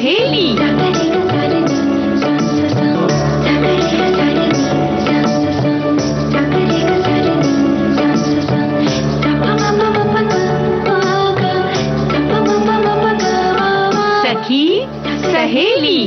सहेली। सखी सहेली।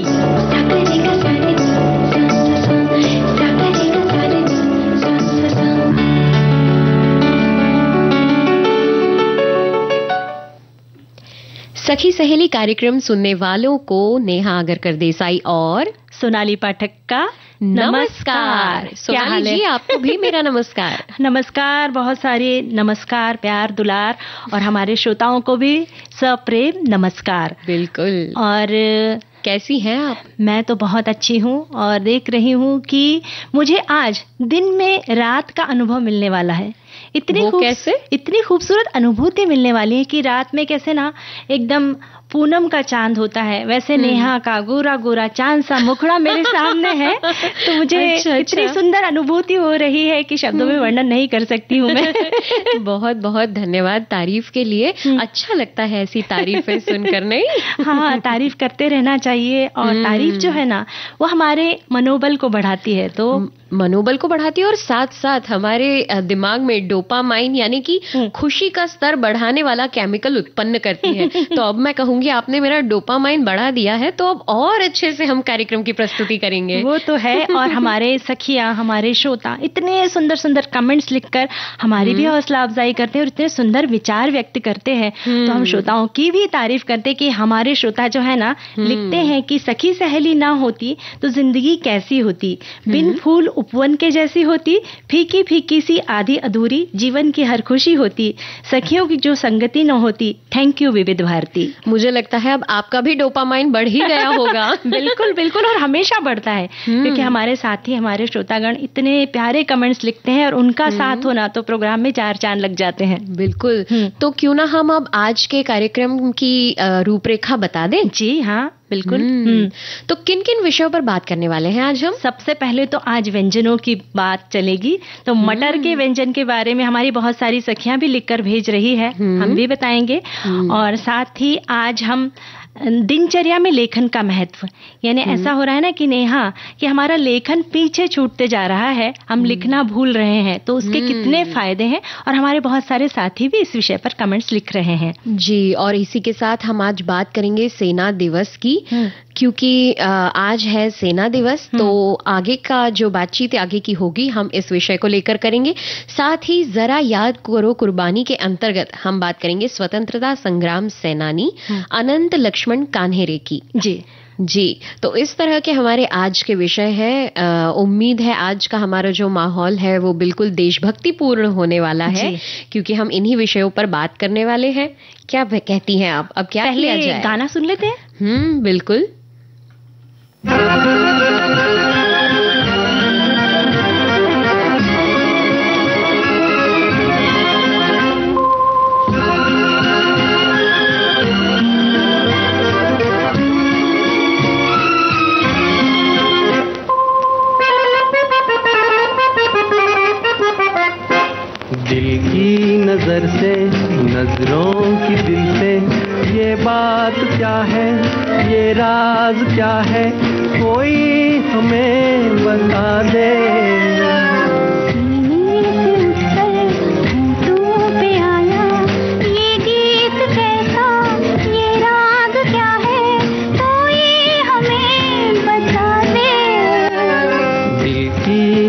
सखी सहेली कार्यक्रम सुनने वालों को नेहा आगरकर देसाई और सोनाली पाठक का नमस्कार। सोनाली जी, आपको भी मेरा नमस्कार। नमस्कार, बहुत सारे नमस्कार, प्यार दुलार, और हमारे श्रोताओं को भी सप्रेम नमस्कार। बिल्कुल। और कैसी हैं आप? मैं तो बहुत अच्छी हूँ और देख रही हूँ कि मुझे आज दिन में रात का अनुभव मिलने वाला है। इतनी खूबसूरत अनुभूति मिलने वाली है कि रात में कैसे ना एकदम पूनम का चांद होता है, वैसे नेहा का गोरा गोरा चांद सा मुखड़ा मेरे सामने है। तो मुझे इतनी सुंदर अनुभूति हो रही है कि शब्दों में वर्णन नहीं कर सकती हूँ मैं। बहुत बहुत धन्यवाद तारीफ के लिए। अच्छा लगता है ऐसी तारीफें सुनकर, नहीं? हाँ, तारीफ करते रहना चाहिए। और तारीफ जो है ना, वो हमारे मनोबल को बढ़ाती है। तो मनोबल को बढ़ाती है और साथ साथ हमारे दिमाग में डोपामाइन यानी कि खुशी का स्तर बढ़ाने वाला केमिकल उत्पन्न करती है। तो अब मैं कहूंगी आपने मेरा डोपामाइन बढ़ा दिया है, तो अब और अच्छे से हम कार्यक्रम की प्रस्तुति करेंगे। वो तो है। और हमारे सखियां, हमारे श्रोता इतने सुंदर सुंदर कमेंट्स लिखकर हमारी भी हौसला अफजाई करते हैं और इतने सुंदर विचार व्यक्त करते हैं। तो हम श्रोताओं की भी तारीफ करते हैं कि हमारे श्रोता जो है ना, लिखते हैं कि सखी सहेली ना होती तो जिंदगी कैसी होती, बिन फूल उपवन के जैसी होती, फीकी फीकी सी आधी अधूरी जीवन की हर खुशी होती, सखियों की जो संगति न होती। थैंक यू विविध भारती। मुझे लगता है अब आपका भी डोपामाइन बढ़ ही गया होगा। बिल्कुल बिल्कुल, और हमेशा बढ़ता है क्योंकि हमारे साथी, हमारे श्रोतागण इतने प्यारे कमेंट्स लिखते हैं और उनका साथ होना तो प्रोग्राम में चार चांद लग जाते हैं। बिल्कुल। तो क्यों ना हम अब आज के कार्यक्रम की रूपरेखा बता दें? जी हाँ, बिल्कुल। तो किन किन विषयों पर बात करने वाले हैं आज हम? सबसे पहले तो आज व्यंजनों की बात चलेगी। तो मटर के व्यंजन के बारे में हमारी बहुत सारी सखियां भी लिखकर भेज रही है, हम भी बताएंगे। और साथ ही आज हम दिनचर्या में लेखन का महत्व, यानी ऐसा हो रहा है ना कि नेहा कि हमारा लेखन पीछे छूटते जा रहा है, हम लिखना भूल रहे हैं, तो उसके कितने फायदे हैं। और हमारे बहुत सारे साथी भी इस विषय पर कमेंट्स लिख रहे हैं। जी, और इसी के साथ हम आज बात करेंगे सेना दिवस की, क्योंकि आज है सेना दिवस। तो आगे का जो बातचीत आगे की होगी हम इस विषय को लेकर करेंगे। साथ ही जरा याद करो कुर्बानी के अंतर्गत हम बात करेंगे स्वतंत्रता संग्राम सेनानी अनंत लक्ष्मण कान्हेरे की। जी, तो इस तरह के हमारे आज के विषय हैं। उम्मीद है आज का हमारा जो माहौल है वो बिल्कुल देशभक्ति पूर्ण होने वाला है, क्योंकि हम इन्हीं विषयों पर बात करने वाले हैं। क्या कहती हैं आप? अब क्या किया जाए? पहले गाना सुन लेते हैं। बिल्कुल। दिल की नजर से, नजरों की दिल से, ये बात क्या है, ये राज क्या है, कोई हमें बता दे।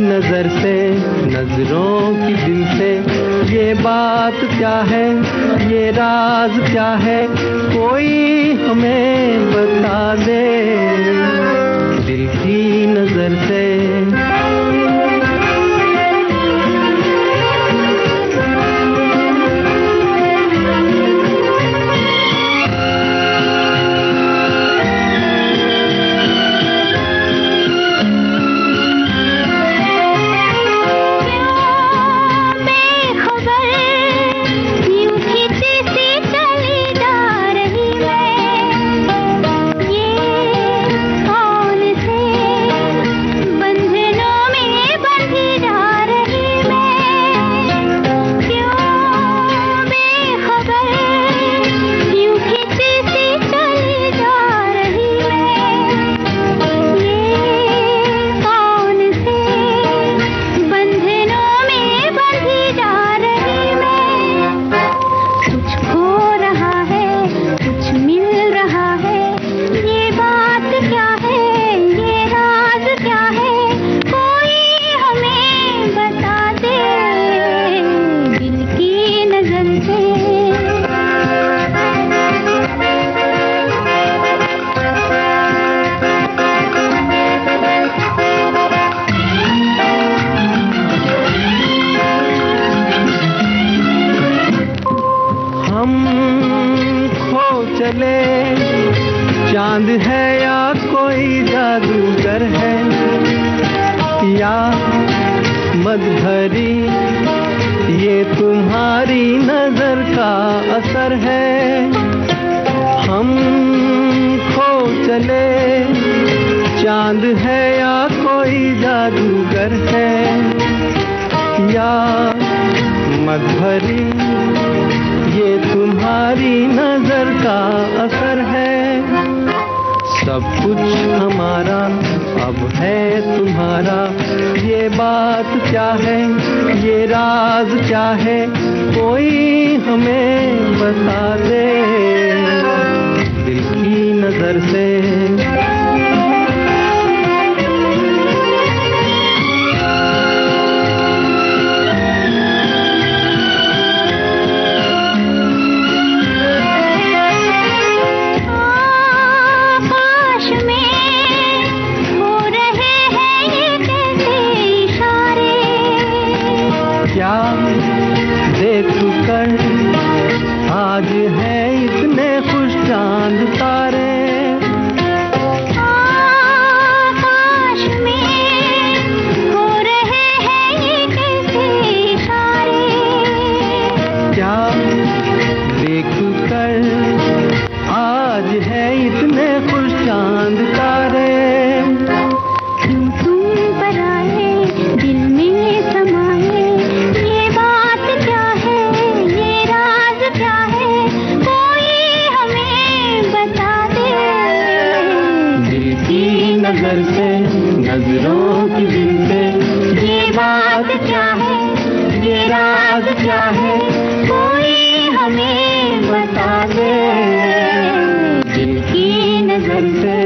नजर से, नजरों की दिल से, ये बात क्या है, ये राज क्या है, कोई हमें बता दे। दिल की नजर से। चांद है या कोई जादूगर है, या मद भरी ये तुम्हारी नजर का असर है। हम खो चले, चांद है या कोई जादूगर है, या मद भरी ये तुम्हारी नजर का असर है। सब कुछ हमारा अब है तुम्हारा, ये बात क्या है, ये राज क्या है, कोई हमें बता दे दिल की नजर से। देखकर आज है इतने खुश चांद तारे, आकाश में हो रहे हैं ये कैसे इशारे। क्या देखकर आज है इतने खुश चांद तारे, क्यों तुम पर आए दिल में समाए, ये बात क्या है, ये राज क्या है, कोई हमें बता दे दिल की नजर से, नजरों की दिल से, ये बात क्या है, ये राज क्या है, कोई हमें बता दे दिल की नजर से।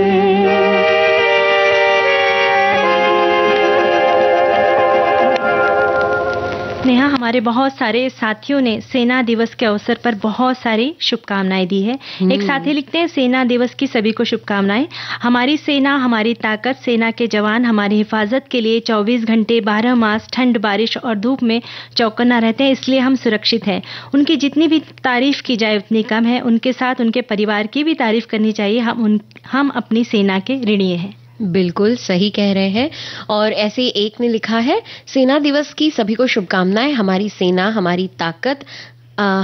नेहा, हमारे बहुत सारे साथियों ने सेना दिवस के अवसर पर बहुत सारी शुभकामनाएं दी है। एक साथी लिखते हैं, सेना दिवस की सभी को शुभकामनाएं। हमारी सेना हमारी ताकत, सेना के जवान हमारी हिफाजत के लिए 24 घंटे 12 मास ठंड बारिश और धूप में चौकन्ना रहते हैं, इसलिए हम सुरक्षित हैं। उनकी जितनी भी तारीफ की जाए उतनी कम है। उनके साथ उनके परिवार की भी तारीफ करनी चाहिए। हम अपनी सेना के ऋणी हैं। बिल्कुल सही कह रहे हैं। और ऐसे एक ने लिखा है, सेना दिवस की सभी को शुभकामनाएं। हमारी सेना हमारी ताकत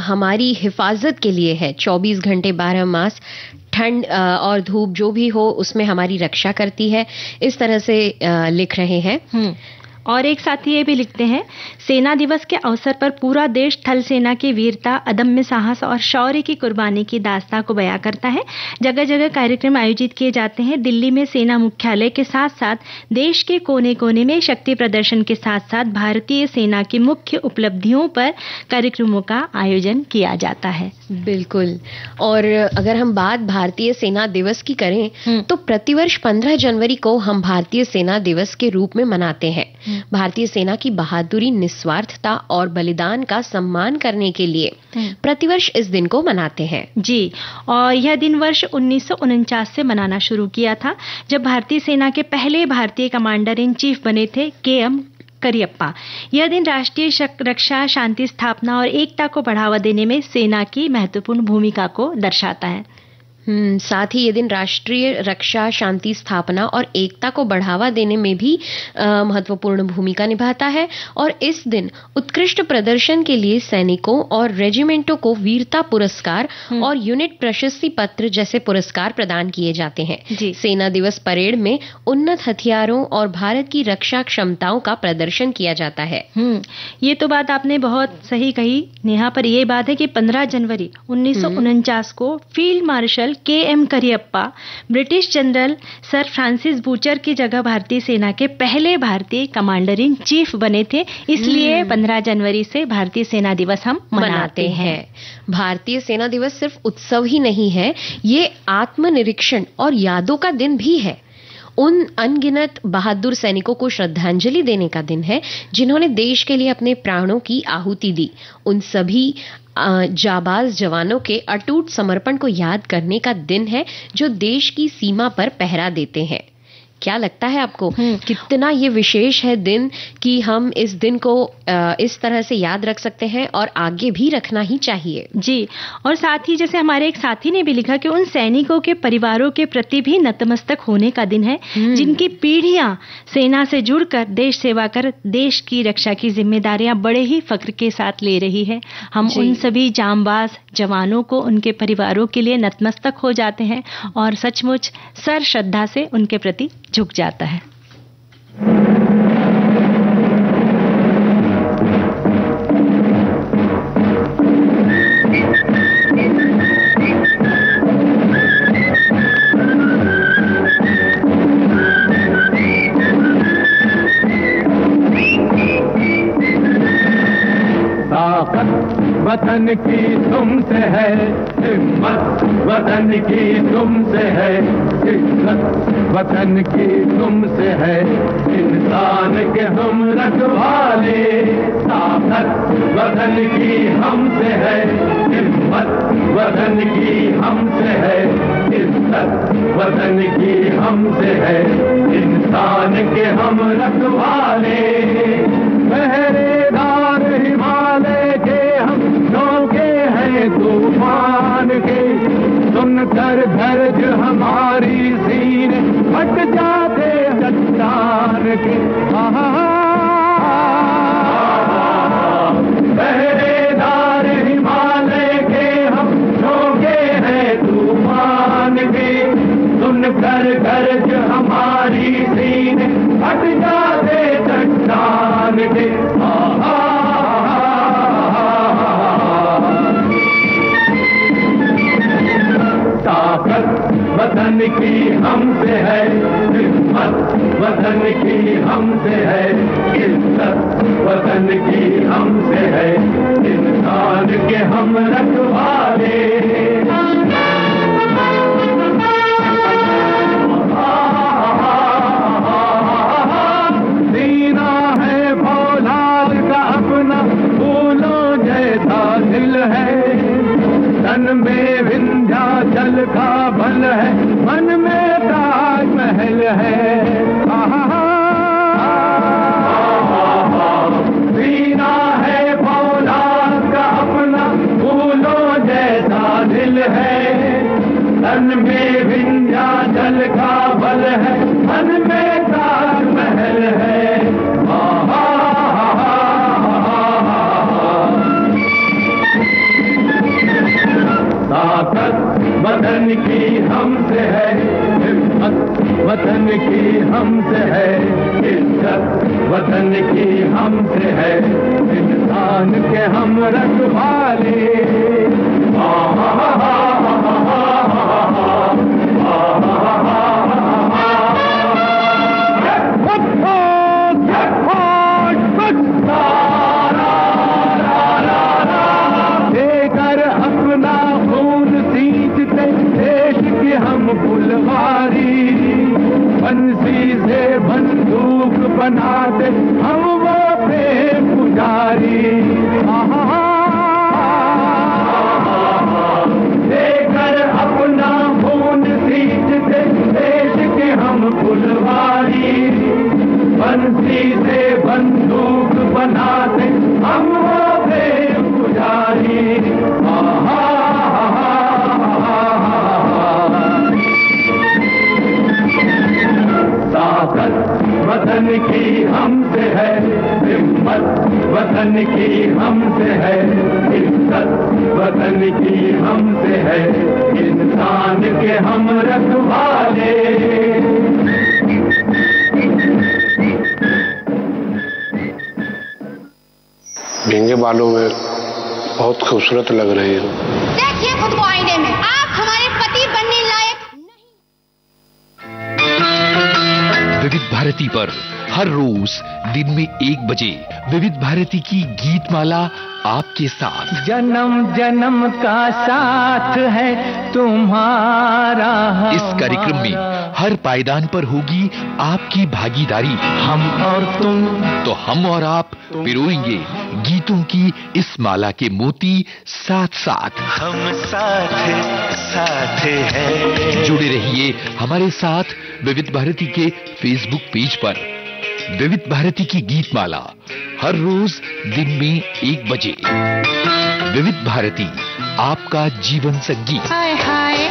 हमारी हिफाजत के लिए है। 24 घंटे 12 मास ठंड और धूप जो भी हो उसमें हमारी रक्षा करती है। इस तरह से लिख रहे हैं। और एक साथी ये भी लिखते हैं, सेना दिवस के अवसर पर पूरा देश थल सेना की वीरता, अदम्य साहस और शौर्य की कुर्बानी की दास्तां को बयां करता है। जगह जगह कार्यक्रम आयोजित किए जाते हैं। दिल्ली में सेना मुख्यालय के साथ साथ देश के कोने कोने में शक्ति प्रदर्शन के साथ साथ भारतीय सेना की मुख्य उपलब्धियों पर कार्यक्रमों का आयोजन किया जाता है। बिल्कुल। और अगर हम बात भारतीय सेना दिवस की करें तो प्रतिवर्ष 15 जनवरी को हम भारतीय सेना दिवस के रूप में मनाते हैं। भारतीय सेना की बहादुरी, निस्वार्थता और बलिदान का सम्मान करने के लिए प्रतिवर्ष इस दिन को मनाते हैं। जी, और यह दिन वर्ष 1949 से मनाना शुरू किया था, जब भारतीय सेना के पहले भारतीय कमांडर इन चीफ बने थे के.एम. करियप्पा। यह दिन राष्ट्रीय रक्षा, शांति स्थापना और एकता को बढ़ावा देने में सेना की महत्वपूर्ण भूमिका को दर्शाता है। साथ ही ये दिन राष्ट्रीय रक्षा, शांति स्थापना और एकता को बढ़ावा देने में भी महत्वपूर्ण भूमिका निभाता है। और इस दिन उत्कृष्ट प्रदर्शन के लिए सैनिकों और रेजिमेंटों को वीरता पुरस्कार और यूनिट प्रशस्ति पत्र जैसे पुरस्कार प्रदान किए जाते हैं। सेना दिवस परेड में उन्नत हथियारों और भारत की रक्षा क्षमताओं का प्रदर्शन किया जाता है। ये तो बात आपने बहुत सही कही नेहा, पर यह बात है कि 15 जनवरी 1949 को field marshal KM. Cariappa British general sir Francis butcher की जगह भारतीय सेना के पहले भारतीय कमांडर इन चीफ बने थे। इसलिए 15 जनवरी से भारतीय सेना दिवस हम मनाते हैं। भारतीय सेना दिवस सिर्फ उत्सव ही नहीं है, ये आत्मनिरीक्षण और यादों का दिन भी है। उन अनगिनत बहादुर सैनिकों को श्रद्धांजलि देने का दिन है जिन्होंने देश के लिए अपने प्राणों की आहुति दी। उन सभी जाबाज जवानों के अटूट समर्पण को याद करने का दिन है जो देश की सीमा पर पहरा देते हैं। क्या लगता है आपको कितना ये विशेष है दिन कि हम इस दिन को इस तरह से याद रख सकते हैं और आगे भी रखना ही चाहिए? जी, और साथ ही जैसे हमारे एक साथी ने भी लिखा कि उन सैनिकों के परिवारों के प्रति भी नतमस्तक होने का दिन है जिनकी पीढ़ियां सेना से जुड़कर देश सेवा कर देश की रक्षा की जिम्मेदारियां बड़े ही फख्र के साथ ले रही है। हम उन सभी जांबाज जवानों को उनके परिवारों के लिए नतमस्तक हो जाते हैं और सचमुच सर श्रद्धा से उनके प्रति झुक जाता है। वतन की तुमसे है, हिम्मत वतन की तुमसे है, इज्जत वतन की तुमसे है, इंसान के हम रखवाले। ताकत वतन की हमसे है, हिम्मत वतन की हमसे है, इज्जत वतन की हमसे है, इंसान के हम रखवाले। पहरेदार हिमालय के हम नौके हैं तूफान के, सुनकर धर्ज हमारी सीने फट जाते चट्टान के। पहरेदार हिमालय के हम नौके हैं तूफान के, सुनकर धर्ज हमारी सीने फट जाते चट्टान के। ताकत वतन की हमसे है, हिम्मत वतन की हमसे है, इज्जत वतन की हमसे है, इंसान के हम रखवाले। सीना है फौलाद का अपना, फूलों जैसा दिल है, तन में विंध्याचल का बल है, मन में ताजमहल है। सीना है फौलाद का अपना, फूलों जैसा दिल है, तन में विंध्याचल का बल है, मन में ताजमहल है। ताकत वतन की हमसे है, हिम्मत वतन की हमसे है, इज्जत वतन की हमसे है, इंसान के हम रखवाले। फुलवारी बंसी से बंदूक बनाते हम वो प्रेम पुजारी। देकर अपना खून सींचते देश के हम फुलवारी, बंसी से बंदूक बनाते हम वो प्रेम पुजारी। ताकत वतन की हमसे है, हिम्मत वतन की हमसे है, इज्जत वतन की हमसे है, इंसान के हम रखवाले। भींगे बालों में बहुत खूबसूरत लग रही हो। देखिए खुद को आईने में, आप हमारे पति बनने लायक नहीं। विविध भारती पर हर रोज दिन में 1 बजे विविध भारती की गीत माला आपके साथ। जन्म जन्म का साथ है तुम्हारा। इस कार्यक्रम में हर पायदान पर होगी आपकी भागीदारी। हम और तुम, तो हम और आप पिरोएंगे गीतों की इस माला के मोती साथ साथ। हम साथ साथ हैं। जुड़े रहिए हमारे साथ विविध भारती के फेसबुक पेज पर। विविध भारती की गीत माला हर रोज दिन में 1 बजे। विविध भारती, आपका जीवन संगीत। हाय हाय।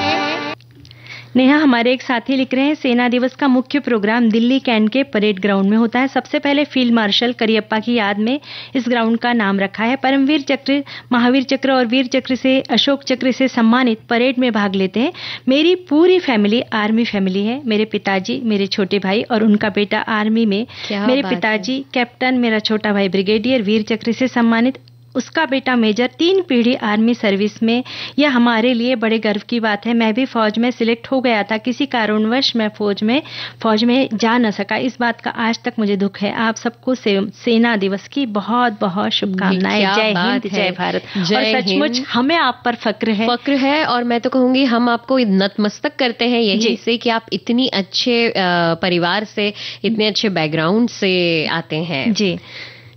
नेहा, हमारे एक साथी लिख रहे हैं, सेना दिवस का मुख्य प्रोग्राम दिल्ली कैंट के परेड ग्राउंड में होता है। सबसे पहले फील्ड मार्शल करियप्पा की याद में इस ग्राउंड का नाम रखा है। परमवीर चक्र, महावीर चक्र और वीर चक्र से, अशोक चक्र से सम्मानित परेड में भाग लेते हैं। मेरी पूरी फैमिली आर्मी फैमिली है। मेरे पिताजी, मेरे छोटे भाई और उनका बेटा आर्मी में। मेरे पिताजी कैप्टन, मेरा छोटा भाई ब्रिगेडियर, वीर चक्र से सम्मानित, उसका बेटा मेजर, 3 पीढ़ी आर्मी सर्विस में। यह हमारे लिए बड़े गर्व की बात है। मैं भी फौज में सिलेक्ट हो गया था, किसी कारणवश मैं फौज में जा न सका। इस बात का आज तक मुझे दुख है। आप सबको सेना दिवस की बहुत बहुत शुभकामनाएं। जय हिंद, जय भारत। और सचमुच हमें आप पर फक्र है। और मैं तो कहूंगी हम आपको नतमस्तक करते हैं यही से कि आप इतनी अच्छे परिवार से, इतने अच्छे बैकग्राउंड से आते हैं।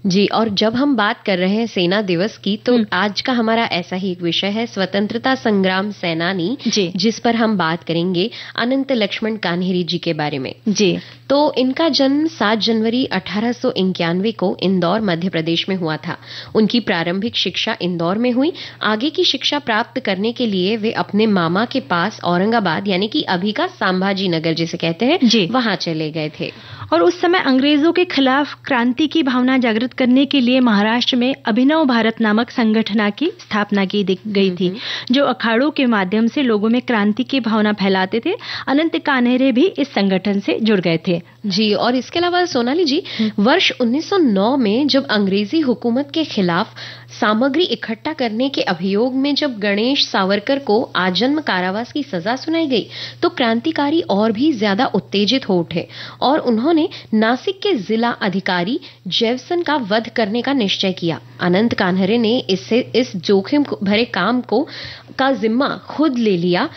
जी, और जब हम बात कर रहे हैं सेना दिवस की, तो आज का हमारा ऐसा ही एक विषय है, स्वतंत्रता संग्राम सेनानी, जिस पर हम बात करेंगे अनंत लक्ष्मण कान्हेरी जी के बारे में। जी, तो इनका जन्म 7 जनवरी 1891 को इंदौर, मध्य प्रदेश में हुआ था। उनकी प्रारंभिक शिक्षा इंदौर में हुई। आगे की शिक्षा प्राप्त करने के लिए वे अपने मामा के पास औरंगाबाद, यानी कि अभी का संभाजी नगर जिसे कहते हैं, वहां चले गए थे। और उस समय अंग्रेजों के खिलाफ क्रांति की भावना जागृत करने के लिए महाराष्ट्र में अभिनव भारत नामक संगठन की स्थापना की गई थी, जो अखाड़ों के माध्यम से लोगों में क्रांति की भावना फैलाते थे। अनंत कान्हेरे भी इस संगठन से जुड़ गए थे। जी, और इसके अलावा सोनाली जी, वर्ष 1909 में जब अंग्रेजी हुकूमत के खिलाफ सामग्री इकट्ठा करने के अभियोग में जब गणेश सावरकर को आजन्म कारावास की सजा सुनाई गई, तो क्रांतिकारी और भी ज्यादा उत्तेजित हो उठे और उन्होंने नासिक के जिला अधिकारी जेवसन का वध करने का निश्चय किया। अनंत कान्हेरे ने इस जोखिम भरे काम का जिम्मा खुद ले लिया।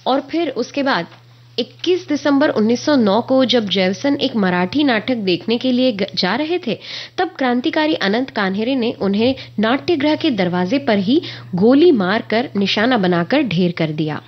और फिर उसके बाद 21 दिसंबर 1909 को जब जेवसन एक मराठी नाटक देखने के लिए जा रहे थे, तब क्रांतिकारी अनंत कान्हेरे ने उन्हें नाट्यगृह के दरवाजे पर ही गोली मारकर निशाना बनाकर ढेर कर दिया।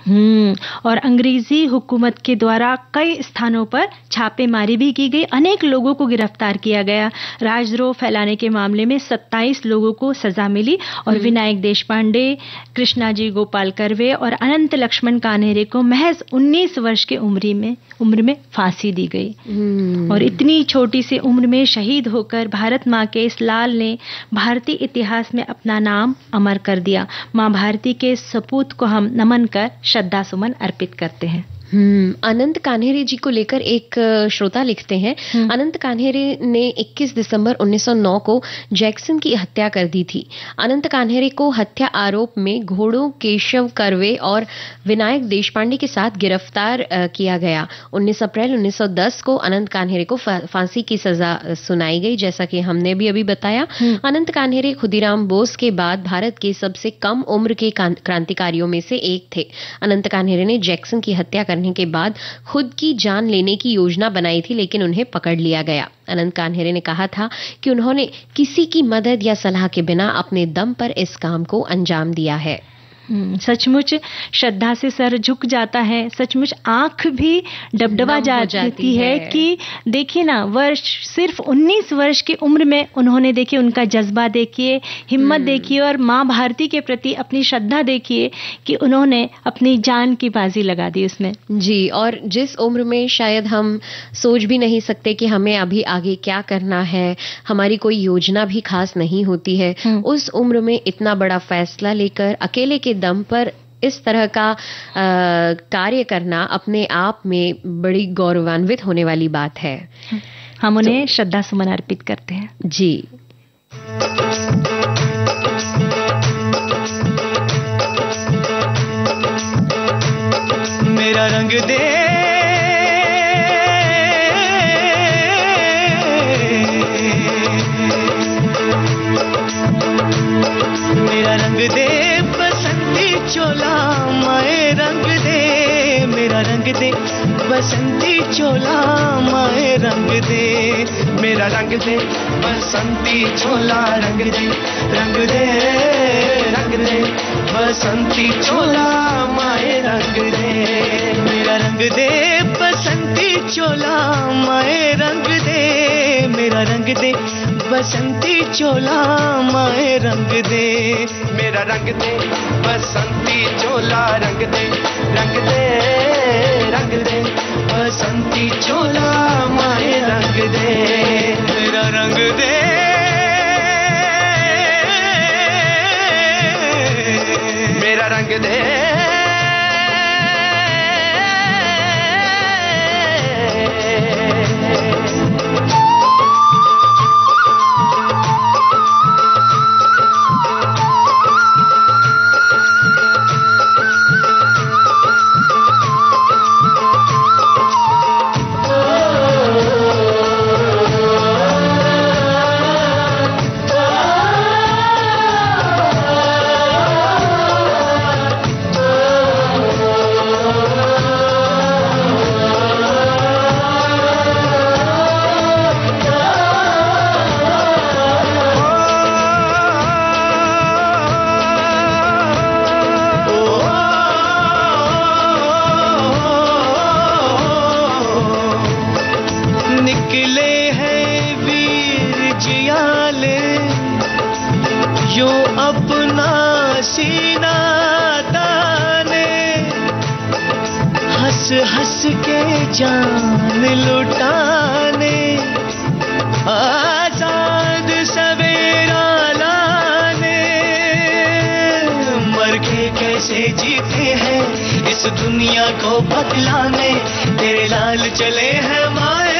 और अंग्रेजी हुकूमत के द्वारा कई स्थानों पर छापेमारी भी की गई। अनेक लोगों को गिरफ्तार किया गया। राजद्रोह फैलाने के मामले में 27 लोगों को सजा मिली और विनायक देशपांडे, कृष्णाजी गोपाल कर्वे और अनंत लक्ष्मण कान्हेरे को महज 19 वर्ष के उम्र में फांसी दी गई। और इतनी छोटी सी उम्र में शहीद होकर भारत माँ के इस लाल ने भारतीय इतिहास में अपना नाम अमर कर दिया। माँ भारती के सपूत को हम नमन कर श्रद्धा सुमन अर्पित करते हैं। अनंत कान्हेरे जी को लेकर एक श्रोता लिखते हैं, अनंत कान्हेरे ने 21 दिसंबर 1909 को जैक्सन की हत्या कर दी थी। अनंत कान्हेरे को हत्या आरोप में घोड़ों केशव कर्वे और विनायक देशपांडे के साथ गिरफ्तार किया गया। 19 अप्रैल 1910 को अनंत कान्हेरे को फांसी की सजा सुनाई गई, जैसा कि हमने भी अभी बताया। अनंत कान्हेरे खुदीराम बोस के बाद भारत के सबसे कम उम्र के क्रांतिकारियों में से एक थे। अनंत कान्हेरे ने जैक्सन की हत्या करने के बाद खुद की जान लेने की योजना बनाई थी, लेकिन उन्हें पकड़ लिया गया। अनंत कान्हेरे ने कहा था कि उन्होंने किसी की मदद या सलाह के बिना अपने दम पर इस काम को अंजाम दिया है। सचमुच श्रद्धा से सर झुक जाता है। सचमुच आंख भी डबडबा जाती है कि देखिए ना, सिर्फ 19 वर्ष की उम्र में उन्होंने, देखिए उनका जज्बा देखिए, हिम्मत देखिए और माँ भारती के प्रति अपनी श्रद्धा देखिए कि उन्होंने अपनी जान की बाजी लगा दी उसमें। जी, और जिस उम्र में शायद हम सोच भी नहीं सकते कि हमें अभी आगे क्या करना है, हमारी कोई योजना भी खास नहीं होती है, उस उम्र में इतना बड़ा फैसला लेकर अकेले के दम पर इस तरह का कार्य करना अपने आप में बड़ी गौरवान्वित होने वाली बात है। हम उन्हें श्रद्धा सुमन अर्पित करते हैं। जी, मेरा रंग दे मेरा रंग दे बसंती चोला रंग दे रंग दे रंग दे बसंती चोला माए रंग दे मेरा रंग दे बसंती चोला माए रंग दे मेरा रंग दे बसंती चोला माए रंग दे मेरा रंग दे बसंती चोला रंग दे रंग दे रंग दे बसंती चोला माए रंग दे मेरा रंग दे मेरा रंग दे हंस के जान लुटाने आजाद सवेरा लाने मर के कैसे जीते हैं इस दुनिया को बदलाने तेरे लाल चले हैं माए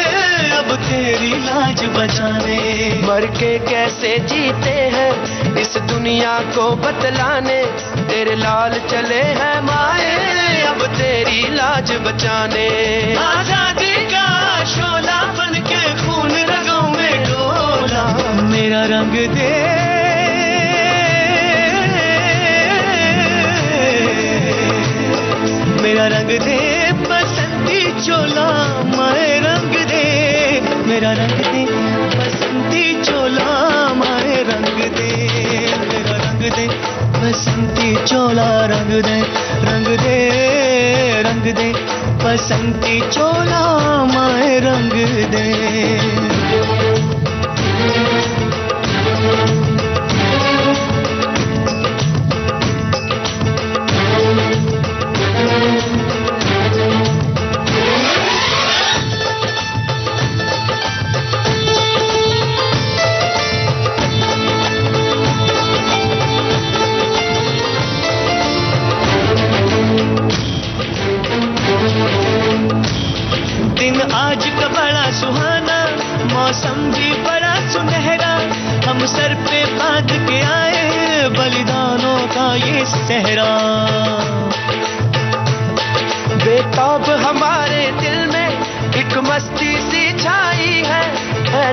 अब तेरी लाज बचाने मर के कैसे जीते हैं इस दुनिया को बदलाने तेरे लाल चले हैं माए अब तेरी लाज बचाने आजादी का शोला बन के खून रगों में डोला मेरा रंग दे मेरा रंग दे बसंती चोला माए रंग दे मेरा रंग दे बसंती चोला माए रंग दे मेरा रंग दे बसंती चोला रंग दे रंग दे रंग दे बसंती चोला माए रंग दे आज का बड़ा सुहाना मौसम भी बड़ा सुनहरा हम सर पे बांध के आए बलिदानों का ये सहरा बेताब हमारे दिल में एक मस्ती सी छाई है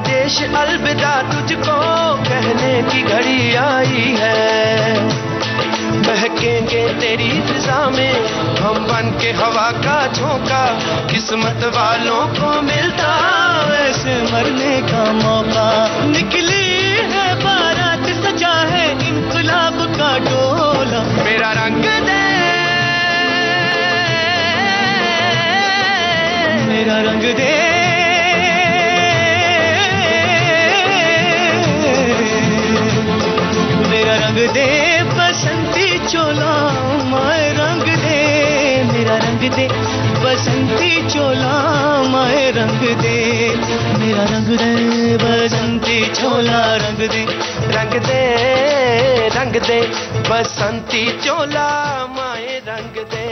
देश अलविदा तुझको कहने की घड़ी आई है बहकेंगे तेरी फिजा में हम बन के हवा का झोंका किस्मत वालों को मिलता वैसे मरने का मौका निकली है बारात सजा है इंकलाब का डोला मेरा रंग दे मेरा रंग दे मेरा रंग दे बसंती चोला माए रंग दे मेरा रंग दे बसंती चोला माए रंग दे मेरा रंग दे बसंती चोला रंग दे रंग दे रंग दे बसंती चोला माए रंग दे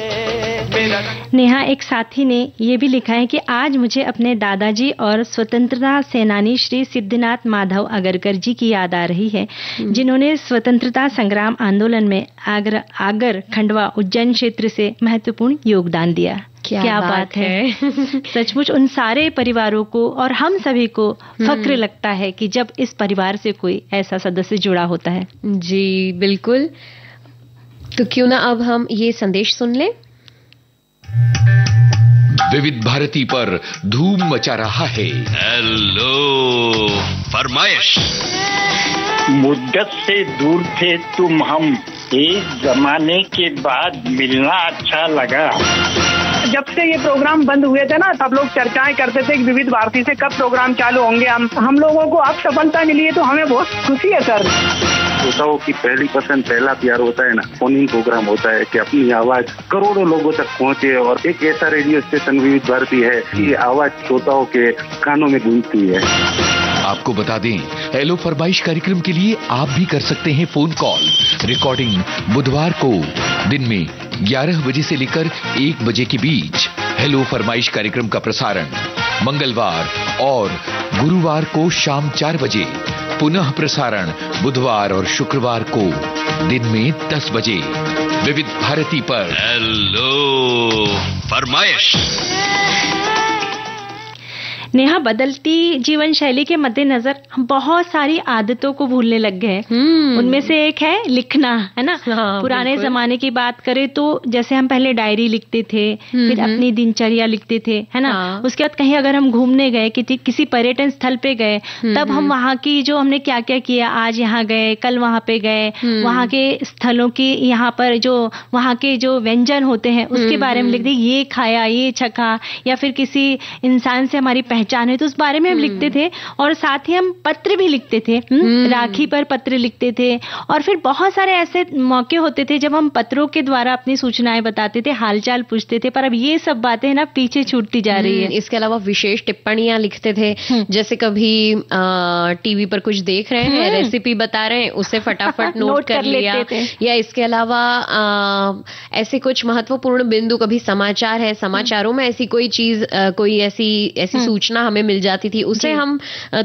मेरा नेहा एक साथी ने ये भी लिखा है कि आज मुझे अपने दादाजी और स्वतंत्रता सेनानी श्री सिद्धनाथ माधव अगरकर जी की याद आ रही है जिन्होंने स्वतंत्रता संग्राम आंदोलन में आगर खंडवा उज्जैन क्षेत्र से महत्वपूर्ण योगदान दिया। क्या बात है। सचमुच उन सारे परिवारों को और हम सभी को फक्र लगता है कि जब इस परिवार से कोई ऐसा सदस्य जुड़ा होता है। जी बिल्कुल। तो क्यों ना अब हम ये संदेश सुन लें। विविध भारती पर धूम मचा रहा है हेलो फरमाइश। मुद्दत से दूर थे तुम हम, एक जमाने के बाद मिलना अच्छा लगा। जब से ये प्रोग्राम बंद हुए थे ना, सब लोग चर्चाएं करते थे कि विविध भारती से कब प्रोग्राम चालू होंगे। हम लोगों को अब सफलता मिली है तो हमें बहुत खुशी है सर। श्रोताओं की पहली पसंद, पहला प्यार होता है ना, फोन इन प्रोग्राम होता है कि अपनी आवाज करोड़ों लोगों तक पहुंचे। और एक ऐसा रेडियो स्टेशन विविध भारती है कि आवाज श्रोताओं के कानों में गूंजती है। आपको बता दें, हेलो फरमाइश कार्यक्रम के लिए आप भी कर सकते हैं फोन कॉल। रिकॉर्डिंग बुधवार को दिन में 11 बजे से लेकर 1 बजे के बीच। हेलो फरमाइश कार्यक्रम का प्रसारण मंगलवार और गुरुवार को शाम 4 बजे। पुनः प्रसारण बुधवार और शुक्रवार को दिन में 10 बजे विविध भारती पर। हेलो फरमाइश। नेहा, बदलती जीवन शैली के मद्देनजर हम बहुत सारी आदतों को भूलने लग गए। उनमें से एक है लिखना, है ना। पुराने जमाने की बात करें तो जैसे हम पहले डायरी लिखते थे, फिर अपनी दिनचर्या लिखते थे, है ना। उसके बाद कहीं अगर हम घूमने गए, किसी पर्यटन स्थल पे गए, तब हम वहाँ की जो हमने क्या क्या किया, आज यहाँ गए, कल वहाँ पे गए, वहाँ के स्थलों की, यहाँ पर जो वहाँ के जो व्यंजन होते हैं उसके बारे में लिख दिए, ये खाया, ये चखा, या फिर किसी इंसान से हमारी पहचान है तो उस बारे में हम लिखते थे। और साथ ही हम पत्र भी लिखते थे, राखी पर पत्र लिखते थे। और फिर बहुत सारे ऐसे मौके होते थे जब हम पत्रों के द्वारा अपनी सूचनाएं बताते थे, हालचाल पूछते थे। पर अब ये सब बातें ना पीछे छूटती जा रही है। इसके अलावा विशेष टिप्पणियां लिखते थे, जैसे कभी टीवी पर कुछ देख रहे हैं, रेसिपी बता रहे हैं, उसे फटाफट नोट कर लिया। या इसके अलावा ऐसे कुछ महत्वपूर्ण बिंदु, कभी समाचार है, समाचारों में ऐसी कोई चीज, कोई ऐसी सूचना हमें मिल जाती थी, उसे हम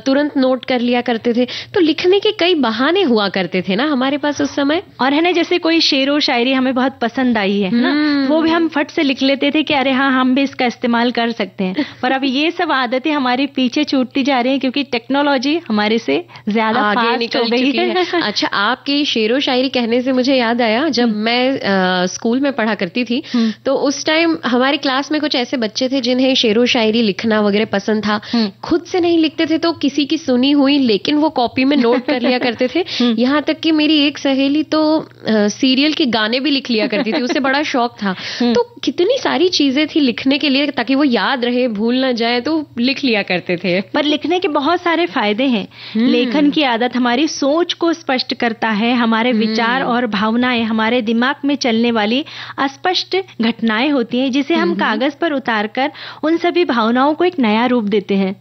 तुरंत नोट कर लिया करते थे। तो लिखने के कई बहाने हुआ करते थे ना हमारे पास उस समय। और है ना, जैसे कोई शेर व शायरी हमें बहुत पसंद आई है ना, वो भी हम फट से लिख लेते थे कि अरे हाँ, हम भी इसका इस्तेमाल कर सकते हैं। पर अब ये सब आदतें हमारे पीछे छूटती जा रही है क्योंकि टेक्नोलॉजी हमारे से ज्यादा आगे निकल गई है। अच्छा, आपकी शेर व शायरी कहने से मुझे याद आया, जब मैं स्कूल में पढ़ा करती थी तो उस टाइम हमारी क्लास में कुछ ऐसे बच्चे थे जिन्हें शेर व शायरी लिखना वगैरह पसंद था। खुद से नहीं लिखते थे तो किसी की सुनी हुई, लेकिन वो कॉपी में नोट कर लिया करते थे। यहाँ तक कि मेरी एक सहेली तो सीरियल के गाने भी लिख लिया करती थी, उसे बड़ा शौक था। तो कितनी सारी चीजें थी लिखने के लिए, ताकि वो याद रहे, भूल ना जाए, तो लिख लिया करते थे। पर लिखने के बहुत सारे फायदे हैं। लेखन की आदत हमारी सोच को स्पष्ट करता है। हमारे विचार और भावनाएं हमारे दिमाग में चलने वाली अस्पष्ट घटनाएं होती हैं, जिसे हम कागज पर उतारकर उन सभी भावनाओं को एक नया रूप देते हैं।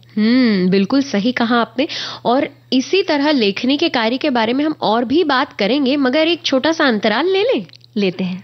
बिल्कुल सही कहा आपने। और इसी तरह लेखनी के कार्य के बारे में हम और भी बात करेंगे, मगर एक छोटा सा अंतराल लेते हैं।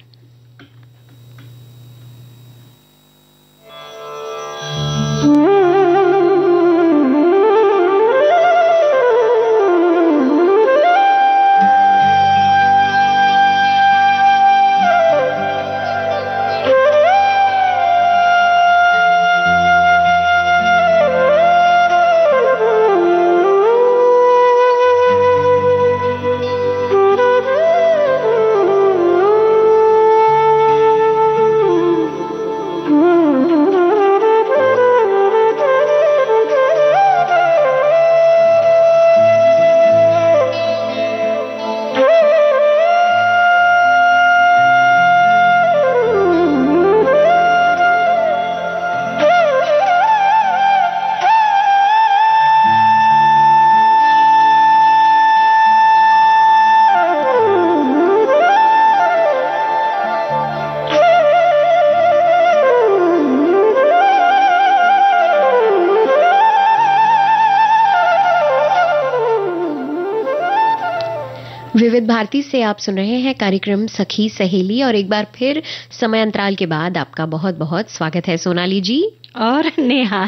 विविध भारती से आप सुन रहे हैं कार्यक्रम सखी सहेली, और एक बार फिर समय अंतराल के बाद आपका बहुत बहुत स्वागत है सोनाली जी और नेहा।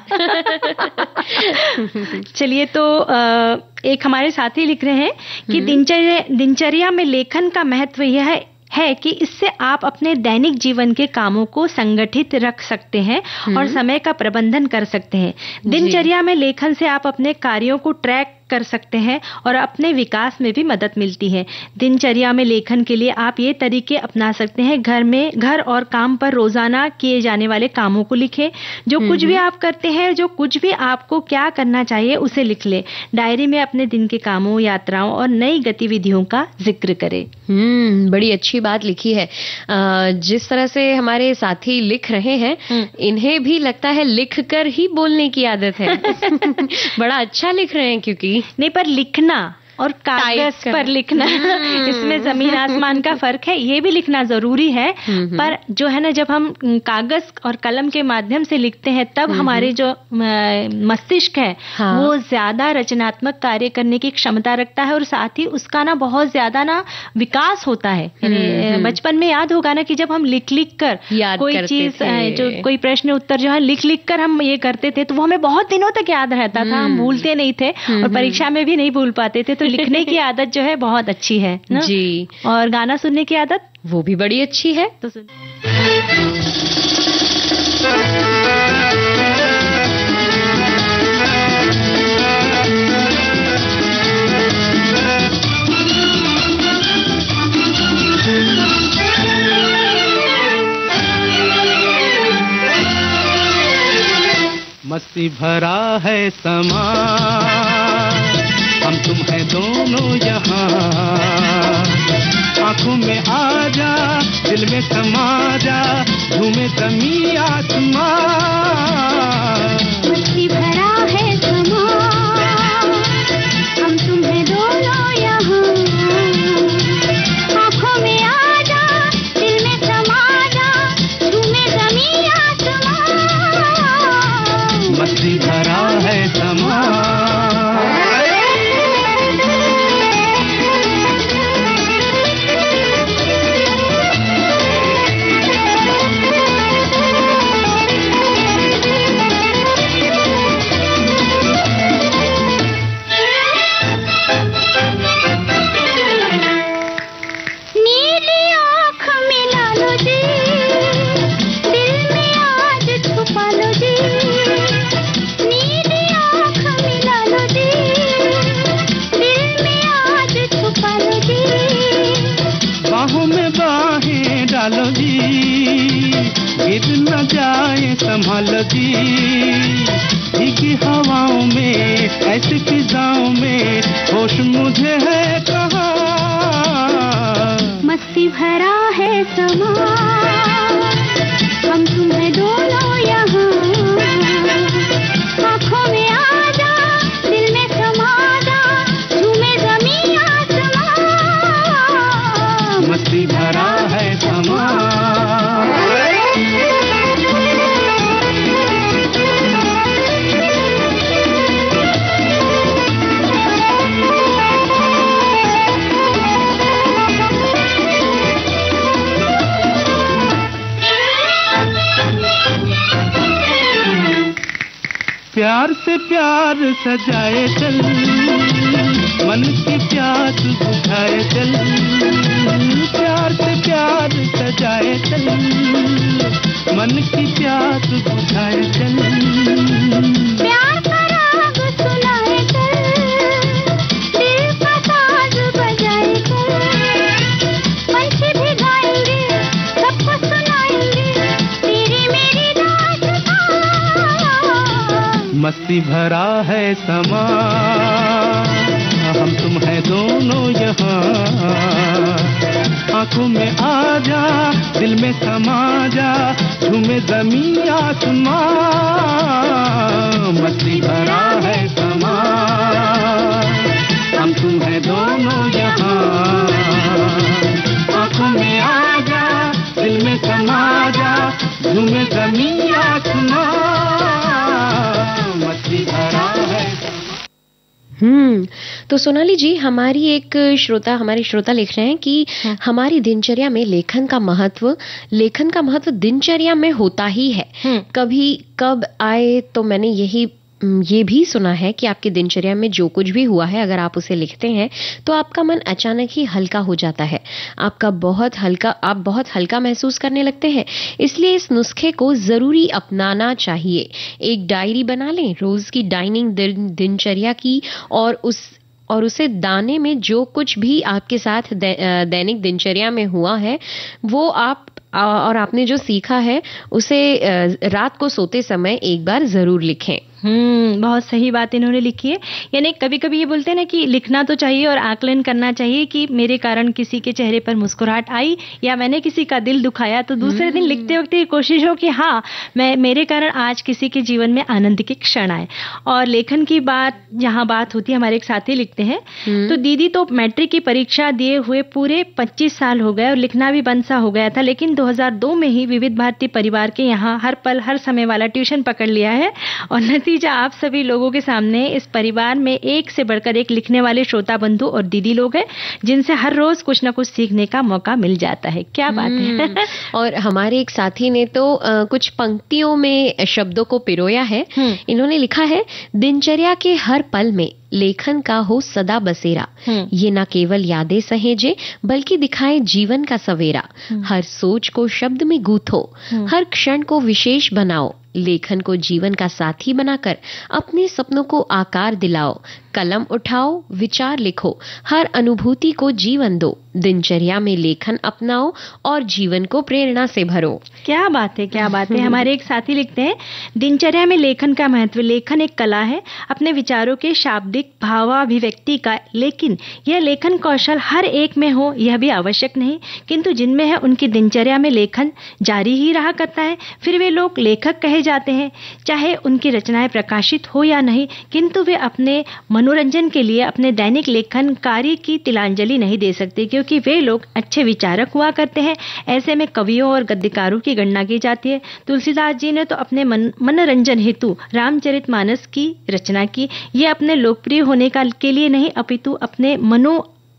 चलिए, तो एक हमारे साथी लिख रहे हैं कि दिनचर्या में लेखन का महत्व यह है कि इससे आप अपने दैनिक जीवन के कामों को संगठित रख सकते हैं और समय का प्रबंधन कर सकते हैं। दिनचर्या में लेखन से आप अपने कार्यों को ट्रैक कर सकते हैं और अपने विकास में भी मदद मिलती है। दिनचर्या में लेखन के लिए आप ये तरीके अपना सकते हैं। घर और काम पर रोजाना किए जाने वाले कामों को लिखें। जो कुछ भी आप करते हैं, जो कुछ भी आपको क्या करना चाहिए उसे लिख ले। डायरी में अपने दिन के कामों, यात्राओं और नई गतिविधियों का जिक्र करें। बड़ी अच्छी बात लिखी है। जिस तरह से हमारे साथी लिख रहे हैं, इन्हें भी लगता है लिख कर ही बोलने की आदत है। बड़ा अच्छा लिख रहे हैं, क्योंकि नहीं, पर लिखना और कागज पर लिखना इसमें जमीन आसमान का फर्क है। ये भी लिखना जरूरी है, पर जो है ना, जब हम कागज और कलम के माध्यम से लिखते हैं तब हमारे जो मस्तिष्क है वो ज्यादा रचनात्मक कार्य करने की क्षमता रखता है और साथ ही उसका ना बहुत ज्यादा ना विकास होता है। बचपन में याद होगा ना कि जब हम लिख कर कोई चीज, जो कोई प्रश्न उत्तर जो है लिख कर हम ये करते थे, तो वो हमें बहुत दिनों तक याद रहता था। हम भूलते नहीं थे और परीक्षा में भी नहीं भूल पाते थे। तो लिखने की आदत जो है बहुत अच्छी है ना? जी। और गाना सुनने की आदत वो भी बड़ी अच्छी है। तो सुन। मस्ती भरा है समा, हम तुम है दोनों यहाँ। आंखों में आ जा, दिल में समा जा, झूमे ज़मीं आसमां। मस्ती भरा है समा, हम तुम है दोनों यहाँ। आंखों में आ जा, दिल में समा जा, झूमे ज़मीं आसमां। मस्ती भरा है समा। गिर न जाए संभालो जी, भीगी हवाओं में, ऐसी फिजाओं में, होश मुझे है कहाँ। मस्ती भरा है समा, हम तुम है दोनों यहाँ। आँखों में आ जा, दिल में समा जा, झूमे ज़मीं आसमां। मस्ती भरा है समा। प्यार से प्यार सजाए चल, मन की प्यास बुझाए चल। प्यार से प्यार सजाए चल, मन की प्यास बुझाए चल। प्यार का राग सुनाए चल, दिल का साज बजाए चल। पंछी भी गाएंगे, सबको सुनाएंगे, तेरी मेरी दास्तां। मस्ती भरा है समा, हम तुम है दोनों यहाँ। आंखों में आ जा, दिल में समा जा, झूमे ज़मीं आसमां। मस्ती भरा है समा, हम तुम है दोनों यहाँ। आंखों में आ जा, दिल में समा जा, झूमे ज़मीं आसमां। मस्ती भरा है। तो सोनाली जी, हमारे श्रोता लिख रहे हैं कि हमारी दिनचर्या में लेखन का महत्व दिनचर्या में होता ही है। कभी कब आए तो मैंने यही ये भी सुना है कि आपकी दिनचर्या में जो कुछ भी हुआ है, अगर आप उसे लिखते हैं तो आपका मन अचानक ही हल्का हो जाता है, आप बहुत हल्का महसूस करने लगते हैं। इसलिए इस नुस्खे को जरूरी अपनाना चाहिए। एक डायरी बना लें रोज की दिनचर्या की, और उसे दाने में जो कुछ भी आपके साथ दैनिक दिनचर्या में हुआ है वो आपने जो सीखा है उसे रात को सोते समय एक बार जरूर लिखें। बहुत सही बात इन्होंने लिखी है। यानी कभी कभी ये बोलते हैं ना कि लिखना तो चाहिए और आकलन करना चाहिए कि मेरे कारण किसी के चेहरे पर मुस्कुराहट आई या मैंने किसी का दिल दुखाया, तो दूसरे दिन लिखते वक्त ये कोशिश हो कि हाँ मेरे कारण आज किसी के जीवन में आनंद के क्षण आए। और लेखन की बात होती है, हमारे एक साथी लिखते हैं, तो दीदी तो मैट्रिक की परीक्षा दिए हुए पूरे 25 साल हो गए और लिखना भी बंद सा हो गया था, लेकिन 2002 में ही विविध भारती परिवार के यहाँ हर पल हर समय वाला ट्यूशन पकड़ लिया है और नतीजा आप सभी लोगों के सामने। इस परिवार में एक से बढ़कर एक लिखने वाले श्रोता बंधु और दीदी लोग हैं जिनसे हर रोज कुछ न कुछ सीखने का मौका मिल जाता है। क्या बात है। और हमारे एक साथी ने तो कुछ पंक्तियों में शब्दों को पिरोया है। इन्होंने लिखा है, दिनचर्या के हर पल में लेखन का हो सदा बसेरा, ये न केवल यादें सहेजे बल्कि दिखाए जीवन का सवेरा। हर सोच को शब्द में गूंथो, हर क्षण को विशेष बनाओ, लेखन को जीवन का साथी बनाकर अपने सपनों को आकार दिलाओ। कलम उठाओ, विचार लिखो, हर अनुभूति को जीवन दो, दिनचर्या में लेखन अपनाओ और जीवन को प्रेरणा से भरो। क्या बात है, क्या बात है। हमारे एक साथी लिखते हैं, दिनचर्या में लेखन का महत्व। लेखन एक कला है अपने विचारों के शाब्दिक भावाभिव्यक्ति का, लेकिन यह लेखन कौशल हर एक में हो यह भी आवश्यक नहीं, किंतु जिनमें है उनकी दिनचर्या में लेखन जारी ही रहा करता है। फिर वे लोग लेखक कहे जाते हैं, चाहे उनकी रचनाएं प्रकाशित हो या नहीं, किंतु वे अपने मनोरंजन के लिए अपने दैनिक लेखन कार्य की तिलांजलि नहीं दे सकते, क्योंकि वे लोग अच्छे विचारक हुआ करते हैं। ऐसे में कवियों और गद्यकारों की गणना की जाती है। तुलसीदास जी ने तो अपने मनोरंजन हेतु रामचरितमानस की रचना की। ये अपने लोकप्रिय होने के लिए नहीं, अपितु अपने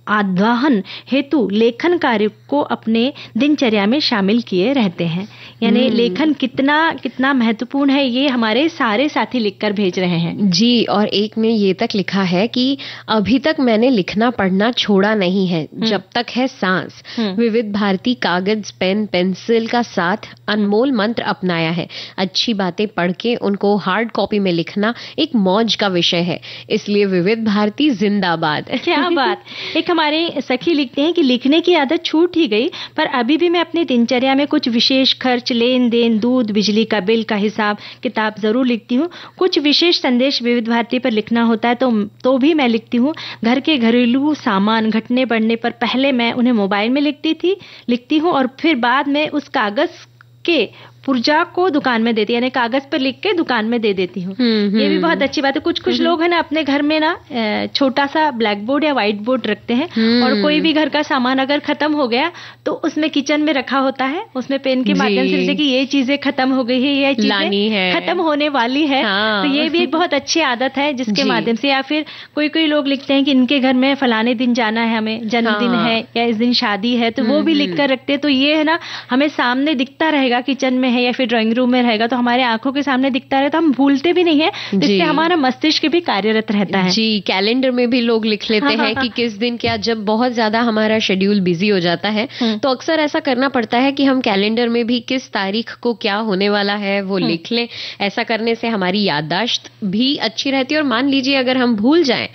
आद्वाहन हेतु लेखन कार्य को अपने दिनचर्या में शामिल किए रहते हैं। यानी लेखन कितना महत्वपूर्ण है, ये हमारे सारे साथी लिखकर भेज रहे हैं जी। और एक ने ये तक लिखा है कि अभी तक मैंने लिखना पढ़ना छोड़ा नहीं है, जब तक है सांस। विविध भारती कागज पेन पेंसिल का साथ अनमोल मंत्र अपनाया है। अच्छी बातें पढ़ के उनको हार्ड कॉपी में लिखना एक मौज का विषय है, इसलिए विविध भारती जिंदाबाद। क्या बात। एक हमारे सखी लिखते हैं कि लिखने की आदत छूट ही गई, पर अभी भी मैं अपनी दिनचर्या में कुछ विशेष खर्च, लेन देन, दूध बिजली का बिल का हिसाब किताब जरूर लिखती हूँ। कुछ विशेष संदेश विविध भारती पर लिखना होता है तो भी मैं लिखती हूँ। घर के घरेलू सामान घटने बढ़ने पर पहले मैं उन्हें मोबाइल में लिखती हूँ और फिर बाद में उस कागज के पुर्जा को दुकान में देती, यानी कागज पर लिख के दुकान में दे देती हूँ। ये भी बहुत अच्छी बात है। कुछ लोग है ना अपने घर में ना छोटा सा ब्लैक बोर्ड या व्हाइट बोर्ड रखते हैं और कोई भी घर का सामान अगर खत्म हो गया तो उसमें किचन में रखा होता है, उसमें पेन के माध्यम से लिखे कि ये चीजें खत्म हो गई है, ये चीजें खत्म होने वाली है। तो ये भी एक बहुत अच्छी आदत है जिसके माध्यम से, या फिर कोई लोग लिखते हैं कि इनके घर में फलाने दिन जाना है, हमें जन्मदिन है या इस दिन शादी है, तो वो भी लिख कर रखते हैं। तो ये है ना हमें सामने दिखता रहेगा, किचन में है या फिर ड्राइंग रूम में रहेगा तो हमारे आंखों के सामने दिखता रहता, हम भूलते भी नहीं है, जिससे हमारा मस्तिष्क भी कार्यरत रहता है जी। कैलेंडर में भी लोग लिख लेते हैं कि किस दिन क्या, जब बहुत ज्यादा हमारा शेड्यूल बिजी हो जाता है तो अक्सर ऐसा करना पड़ता है कि हम कैलेंडर में भी किस तारीख को क्या होने वाला है वो लिख लें। ऐसा करने से हमारी याददाश्त भी अच्छी रहती है और मान लीजिए अगर हम भूल जाएं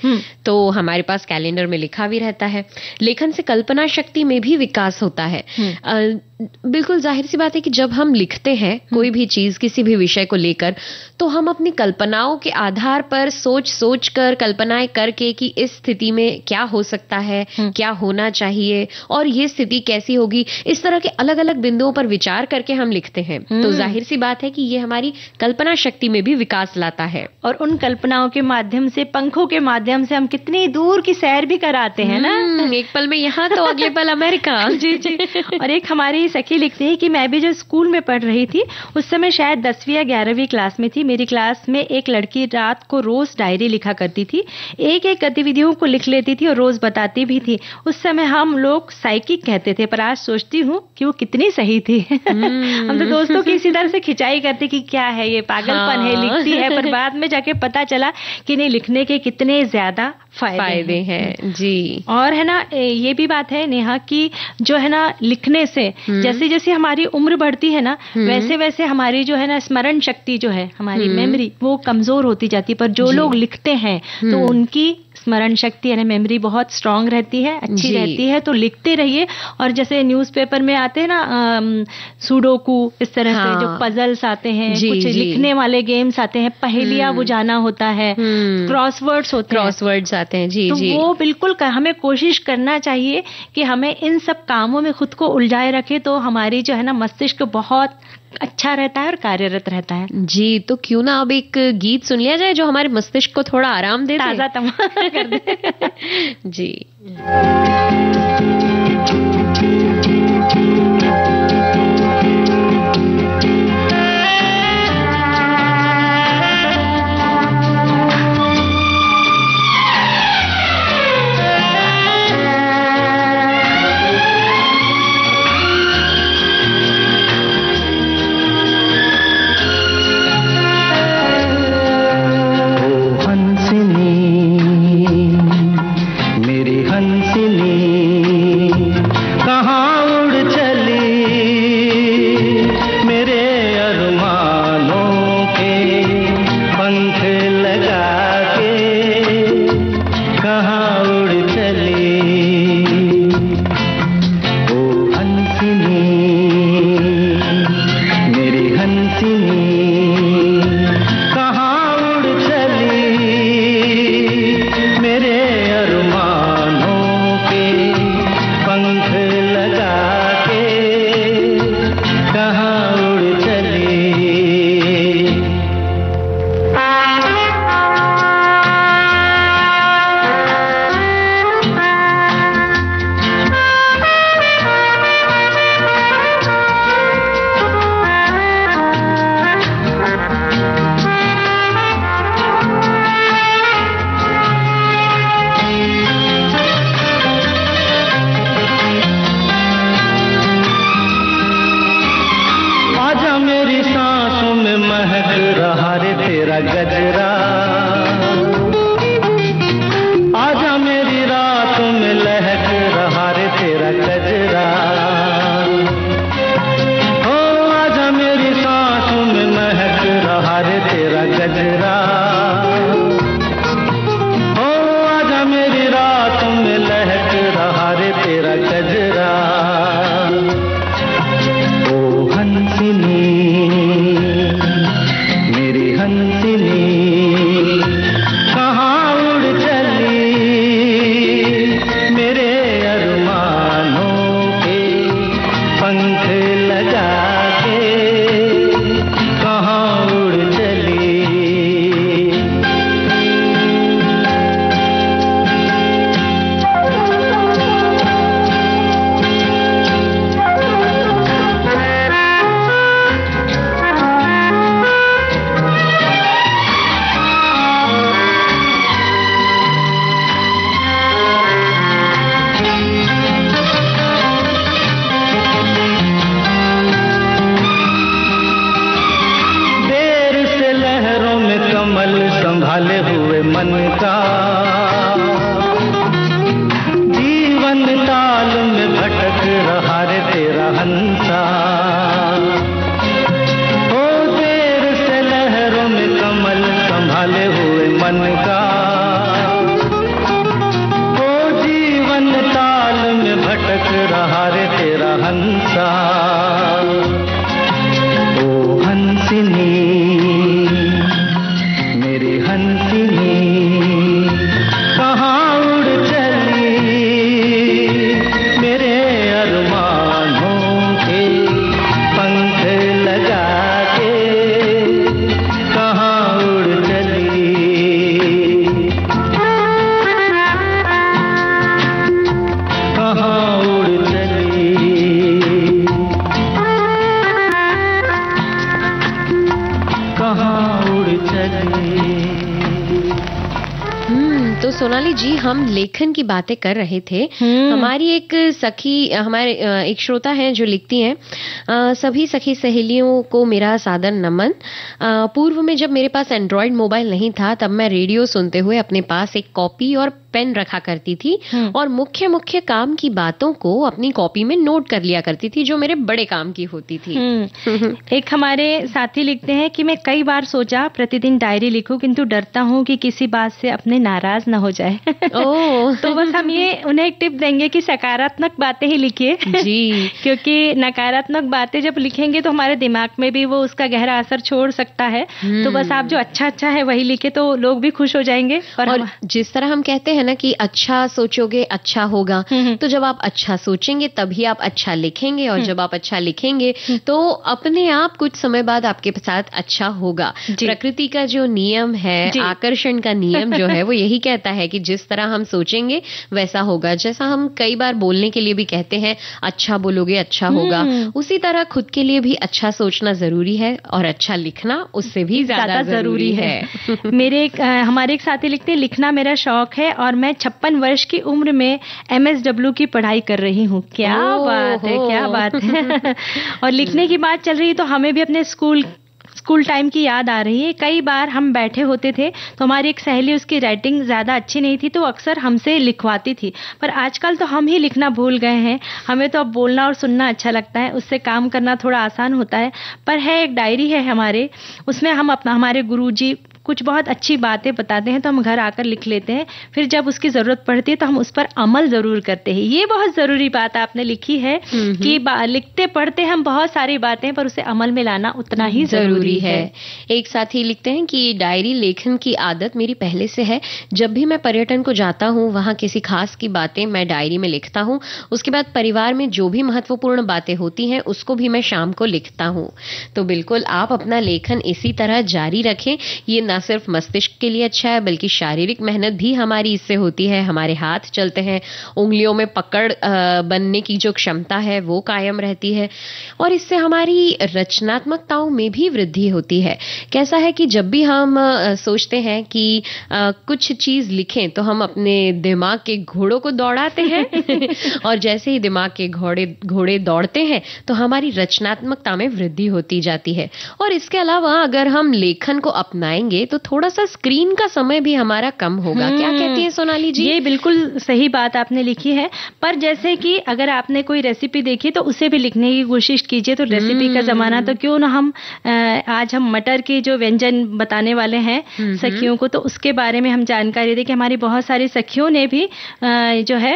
तो हमारे पास कैलेंडर में लिखा भी रहता है। लेखन से कल्पना शक्ति में भी विकास होता है। बिल्कुल जाहिर सी बात है कि जब हम लिखते हैं कोई भी चीज, किसी भी विषय को लेकर, तो हम अपनी कल्पनाओं के आधार पर सोच कर कल्पनाएं करके कि इस स्थिति में क्या हो सकता है, क्या होना चाहिए और ये स्थिति कैसी होगी, इस तरह के अलग अलग बिंदुओं पर विचार करके हम लिखते हैं। तो जाहिर सी बात है कि ये हमारी कल्पना शक्ति में भी विकास लाता है और उन कल्पनाओं के माध्यम से, पंखों के माध्यम से हम कितनी दूर की सैर भी कराते हैं ना। एक पल में यहाँ तो अगले पल अमेरिका। जी। और एक हमारी सखी लिखती है कि मैं भी जो स्कूल में पढ़ रही थी उस समय शायद 10वीं या 11वीं क्लास में थी। मेरी क्लास में एक लड़की रात को रोज डायरी लिखा करती थी, एक गतिविधियों को लिख लेती थी और रोज बताती भी थी। उस समय हम लोग साइकिक कहते थे, पर आज सोचती हूँ कि वो कितनी सही थी। हम तो दोस्तों की इसी तरह से खिंचाई करते कि क्या है ये पागलपन है, लिखती है, पर बाद में जाके पता चला कि नहीं, लिखने के कितने ज्यादा फायदे हैं। जी। और है ना, ये भी बात है नेहा कि जो है ना लिखने से जैसे जैसे हमारी उम्र बढ़ती है ना, वैसे वैसे हमारी जो है ना स्मरण शक्ति जो है, हमारी मेमोरी, वो कमजोर होती जाती है। पर जो लोग लिखते हैं तो उनकी स्मरण शक्ति यानी मेमोरी बहुत स्ट्रांग रहती है, अच्छी रहती है। तो लिखते रहिए। और जैसे न्यूज़पेपर में आते हैं ना सुडोकू, इस तरह से जो पजल्स आते हैं, कुछ लिखने वाले गेम्स आते हैं, पहेलियां बुझाना होता है, क्रॉसवर्ड्स होते हैं, क्रॉसवर्ड्स आते हैं। जी तो जी, वो बिल्कुल हमें कोशिश करना चाहिए कि हमें इन सब कामों में खुद को उलझाए रखे, तो हमारी जो है ना मस्तिष्क बहुत अच्छा रहता है और कार्यरत रहता है। जी, तो क्यों ना अब एक गीत सुन लिया जाए जो हमारे मस्तिष्क को थोड़ा आराम दे, ताजा तमाम कर दे। जी। तो सोनाली जी, हम लेखन की बातें कर रहे थे। हमारी एक सखी, हमारे एक श्रोता हैं जो लिखती हैं, सभी सखी सहेलियों को मेरा सादर नमन। पूर्व में जब मेरे पास एंड्रॉयड मोबाइल नहीं था तब मैं रेडियो सुनते हुए अपने पास एक कॉपी और पेन रखा करती थी और मुख्य मुख्य काम की बातों को अपनी कॉपी में नोट कर लिया करती थी जो मेरे बड़े काम की होती थी। एक हमारे साथी लिखते हैं कि मैं कई बार सोचा प्रतिदिन डायरी लिखूं, किंतु डरता हूं कि किसी बात से अपने नाराज ना हो जाए। तो बस हम ये उन्हें एक टिप देंगे कि सकारात्मक बातें ही लिखिए जी, क्योंकि नकारात्मक बातें जब लिखेंगे तो हमारे दिमाग में भी वो उसका गहरा असर छोड़ सकता है। तो बस आप जो अच्छा अच्छा है वही लिखे तो लोग भी खुश हो जाएंगे। और जिस तरह हम कहते हैं ना कि अच्छा सोचोगे अच्छा होगा, तो जब आप अच्छा सोचेंगे तभी आप अच्छा लिखेंगे, और जब आप अच्छा लिखेंगे तो अपने आप कुछ समय बाद आपके साथ अच्छा होगा। प्रकृति का जो नियम है, आकर्षण का नियम जो है, वो यही कहता है कि जिस तरह हम सोचेंगे वैसा होगा। जैसा हम कई बार बोलने के लिए भी कहते हैं अच्छा बोलोगे अच्छा होगा, उसी तरह खुद के लिए भी अच्छा सोचना जरूरी है और अच्छा लिखना उससे भी ज्यादा जरूरी है। हमारे एक साथी लिखते हैं, लिखना मेरा शौक है और मैं 56 वर्ष की उम्र में MSW की पढ़ाई कर रही हूँ। क्या बात है, क्या बात है। और लिखने की बात चल रही है तो हमें भी अपने स्कूल टाइम की याद आ रही है। कई बार हम बैठे होते थे तो हमारी एक सहेली, उसकी राइटिंग ज़्यादा अच्छी नहीं थी तो अक्सर हमसे लिखवाती थी, पर आजकल तो हम ही लिखना भूल गए हैं। हमें तो अब बोलना और सुनना अच्छा लगता है, उससे काम करना थोड़ा आसान होता है। पर है एक डायरी है हमारे, उसमें हम हमारे गुरुजी कुछ बहुत अच्छी बातें बताते हैं तो हम घर आकर लिख लेते हैं, फिर जब उसकी ज़रूरत पड़ती है तो हम उस पर अमल ज़रूर करते हैं। ये बहुत ज़रूरी बात आपने लिखी है कि लिखते पढ़ते हम बहुत सारी बातें, पर उसे अमल में लाना उतना ही ज़रूरी है। एक साथी लिखते हैं कि डायरी लेखन की आदत मेरी पहले से है। जब भी मैं पर्यटन को जाता हूँ वहाँ किसी खास की बातें मैं डायरी में लिखता हूँ। उसके बाद परिवार में जो भी महत्वपूर्ण बातें होती हैं उसको भी मैं शाम को लिखता हूँ। तो बिल्कुल आप अपना लेखन इसी तरह जारी रखें। ये न सिर्फ मस्तिष्क के लिए अच्छा है बल्कि शारीरिक मेहनत भी हमारी इससे होती है। हमारे हाथ चलते हैं, उंगलियों में पकड़ बनने की जो क्षमता है वो कायम रहती है, और इससे हमारी रचनात्मकताओं में भी वृद्धि होती है। कैसा है कि जब भी हम सोचते हैं कि कुछ चीज लिखें तो हम अपने दिमाग के घोड़ों को दौड़ाते हैं और जैसे ही दिमाग के घोड़े दौड़ते हैं तो हमारी रचनात्मकता में वृद्धि होती जाती है। और इसके अलावा अगर हम लेखन को अपनाएंगे तो थोड़ा सा स्क्रीन का समय भी हमारा कम होगा। क्या कहती है सोनाली जी? ये बिल्कुल सही बात आपने लिखी है। पर जैसे कि अगर आपने कोई रेसिपी देखी तो उसे भी लिखने की कोशिश कीजिए। तो रेसिपी का जमाना, तो क्यों ना आज हम मटर के जो व्यंजन बताने वाले हैं सखियों को, तो उसके बारे में हम जानकारी दें कि हमारी बहुत सारी सखियों ने भी जो है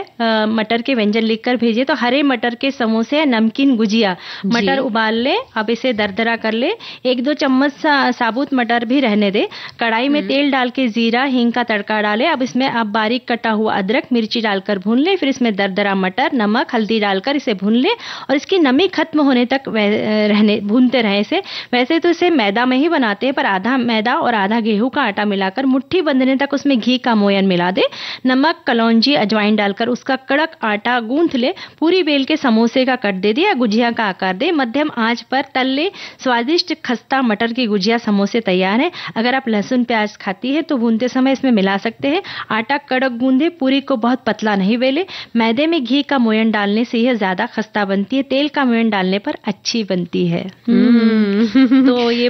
मटर के व्यंजन लिखकर भेजे। तो हरे मटर के समोसे, नमकीन गुजिया, मटर उबाल ले, अब इसे दरदरा कर ले, 1-2 चम्मच साबुत मटर भी रहने दे, कढ़ाई में तेल डाल के जीरा हींग का तड़का डाले। अब इसमें आप बारीक कटा हुआ अदरक मिर्ची डालकर भून ले, फिर इसमें दरदरा मटर, नमक, हल्दी डालकर इसे भून ले और इसकी नमी खत्म होने तक भूनते रहे इसे। वैसे तो इसे मैदा में ही बनाते हैं, पर आधा मैदा और आधा गेहूं का आटा मिलाकर मुट्ठी बंधने तक उसमें घी का मोयन मिला दे, नमक, कलौंजी, अजवाइन डालकर उसका कड़क आटा गूंथ ले, पूरी बेल के समोसे का कट दे दिया, गुजिया का आकार दे, मध्यम आंच पर तल ले। स्वादिष्ट खस्ता मटर की गुजिया समोसे तैयार है। अगर आप लहसुन प्याज खाती है तो भूनते समय इसमें मिला सकते हैं। आटा कड़क गूंदे, पूरी को बहुत पतला नहीं बेले। मैदे में घी का मोयन डालने से यह ज्यादा खस्ता बनती है, तेल का मोयन डालने पर अच्छी बनती है। तो ये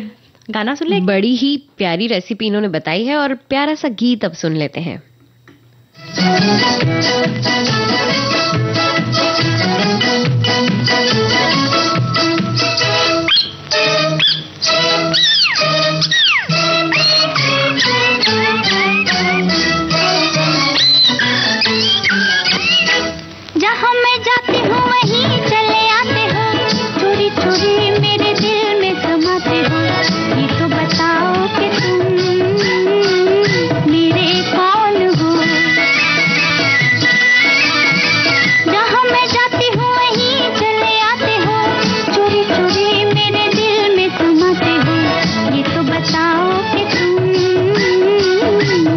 गाना सुन ले। बड़ी ही प्यारी रेसिपी इन्होंने बताई है और प्यारा सा गीत अब सुन लेते हैं। जहाँ मैं जाती हूँ वहीं चले आते हो, चोरी चोरी मेरे दिल में समाते हो। ये तो बताओ कि तुम मेरे कौन हो। जहाँ मैं जाती हूँ वहीं चले आते हो, चोरी चोरी मेरे दिल में समाते हो। ये तो बताओ कि तुम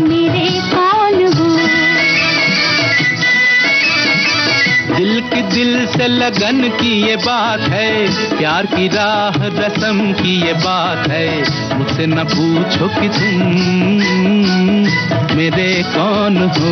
मेरे कौन हो। दिल की दिल से लगन की ये बात है, प्यार की राह रस्म की ये बात है। मुझसे न पूछो कि तुम मेरे कौन हो।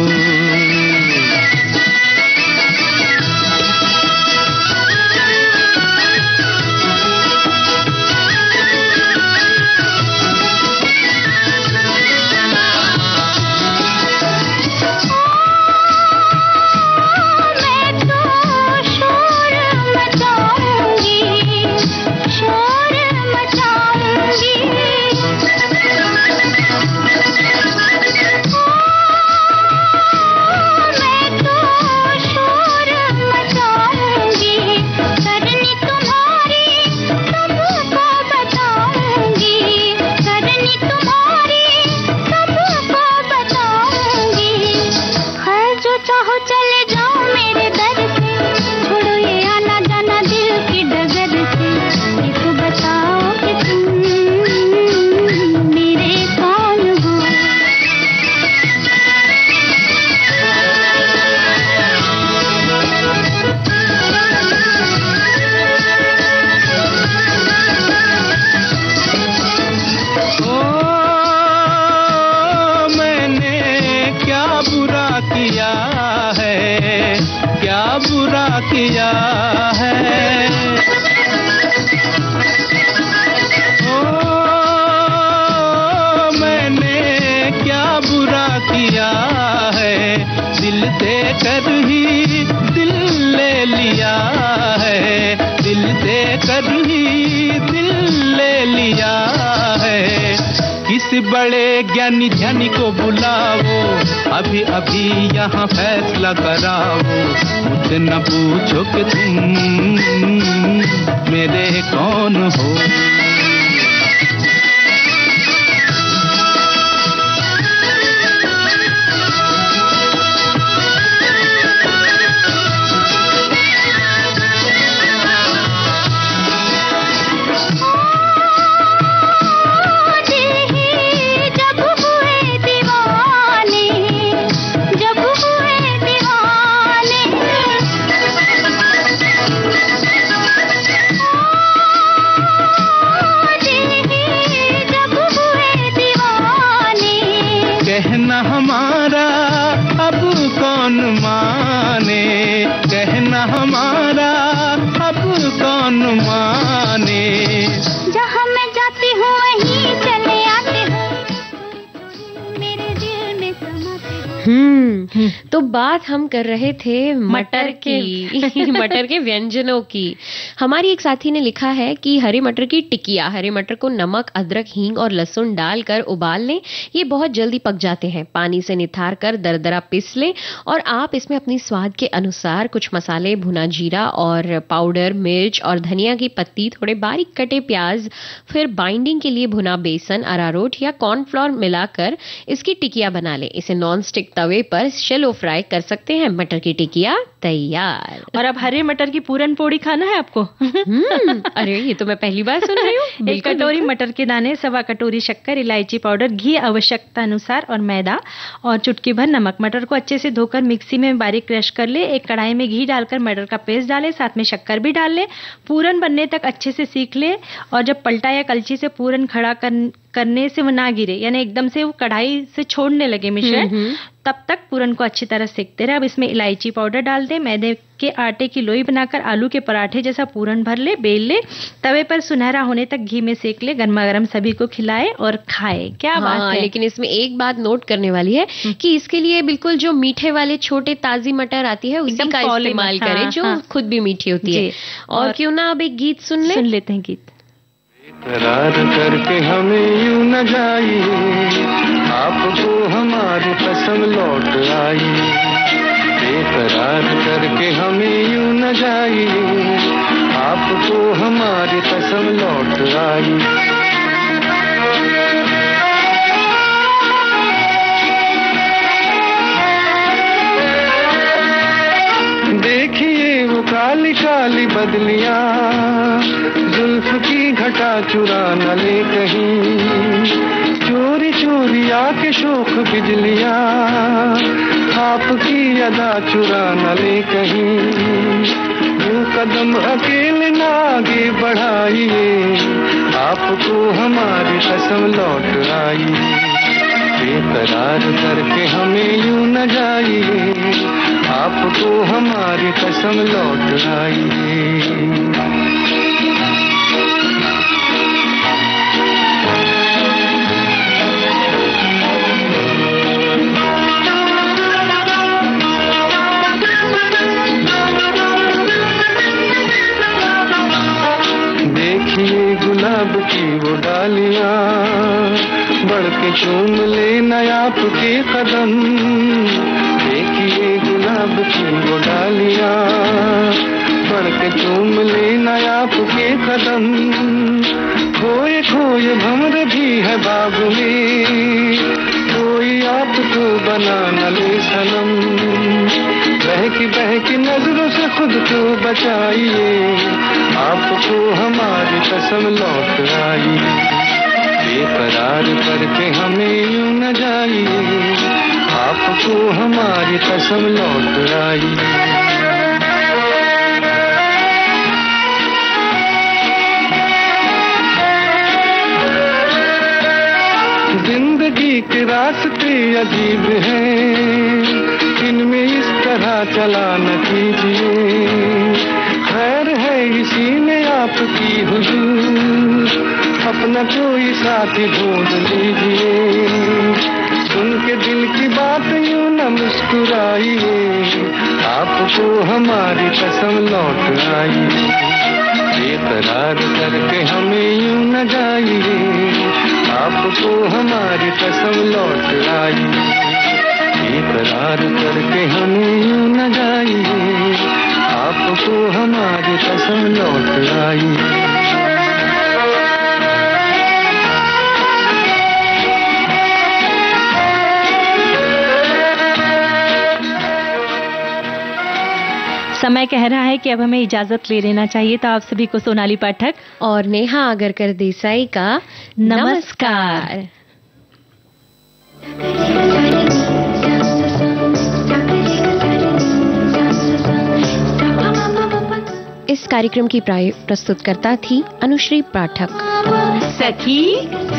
बड़े ज्ञानी ध्यानी को बुलाओ, अभी अभी यहाँ फैसला कराओ। मुझसे न पूछो कि तुम मेरे कौन हो। तो बात हम कर रहे थे मटर की मटर के व्यंजनों की। हमारी एक साथी ने लिखा है कि हरे मटर की टिकिया, हरे मटर को नमक, अदरक, हींग और लहसुन डालकर उबाल लें। ये बहुत जल्दी पक जाते हैं। पानी से निथार कर दरदरा पीस लें और आप इसमें अपनी स्वाद के अनुसार कुछ मसाले, भुना जीरा और पाउडर, मिर्च और धनिया की पत्ती, थोड़े बारीक कटे प्याज, फिर बाइंडिंग के लिए भुना बेसन, अरारोट या कॉर्नफ्लोर मिलाकर इसकी टिकिया बना लें। इसे नॉन स्टिक तवे पर शेलो फ्राई कर सकते हैं। मटर की टिकिया तैयार। और अब हरे मटर की पूरन पोड़ी खाना है आपको? अरे ये तो मैं पहली बार सुन रही हूँ। एक कटोरी मटर के दाने, सवा कटोरी शक्कर, इलायची पाउडर, घी आवश्यकता अनुसार और मैदा और चुटकी भर नमक। मटर को अच्छे से धोकर मिक्सी में बारीक क्रश कर ले। एक कढ़ाई में घी डालकर मटर का पेस्ट डालें, साथ में शक्कर भी डाल ले। पूरन बनने तक अच्छे से सीख ले और जब पलटा या कलची से पूरन खड़ा करने से वो ना गिरे, यानी एकदम से वो कढ़ाई से छोड़ने लगे मिश्रण, तब तक पूरन को अच्छी तरह सेकते रहे। अब इसमें इलायची पाउडर डाल दे। मैदे के आटे की लोई बनाकर आलू के पराठे जैसा पूरन भर ले, बेल ले, तवे पर सुनहरा होने तक घी में सेक ले। गर्मा गर्म सभी को खिलाए और खाए। क्या बात है। लेकिन इसमें एक बात नोट करने वाली है कि इसके लिए बिल्कुल जो मीठे वाले छोटे ताजी मटर आती है उसी का इस्तेमाल करें, जो खुद भी मीठी होती है। और क्यों ना अब एक गीत सुन लेते हैं गीत। करार करके हमें यूं न जाइए, आपको हमारी कसम लौट आई। बेकरार करके हमें यूं न जाइए, आपको हमारी कसम लौट आई। देखिए वो काली काली बदलियां, जुल्फ की घटा चुरा न ले कहीं। चोरी चोरी आके शोख बिजलियां, आपकी अदा चुरा न ले कहीं। यूं कदम अकेले ना आगे बढ़ाइए, आपको हमारी कसम लौट आई। बेकरार करके हमें यूं न जाइए, आपको हमारी कसम लौट आइए। गुलाब की वो डालियां बढ़ के चूम लेना आपके कदम, देखिए गुलाब की वो डालियां बढ़ के चूम लेना आपके कदम। खोए खोए भंवर भी है बाग में, कोई आपको बना न ले सनम। बहकी नजरों से खुद को बचाइए, आपको हमारी कसम लौट आई। बेकरार करके हमें यूं न जाइए, आपको हमारी कसम लौट आई। जिंदगी के रास्ते अजीब हैं, इनमें इस तरह चला न कीजिए। खैर है इसी में आपकी हुजूर, अपना कोई साथी ढूंढ लीजिए। सुन के दिल की बात यूं न मुस्कुराइए, आपको हमारी कसम लौट आई। बेकरार करके हमें यूं न जाइए, आपको हमारी कसम लौट आई। बेकरार करके हमें यूं न जाइए, आपको हमारी कसम लौट आई। समय कह रहा है कि अब हमें इजाजत ले लेना चाहिए, तो आप सभी को सोनाली पाठक और नेहा आगरकर देसाई का नमस्कार। इस कार्यक्रम की प्रस्तुतकर्ता थी अनुश्री पाठक। सखी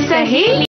सहेली।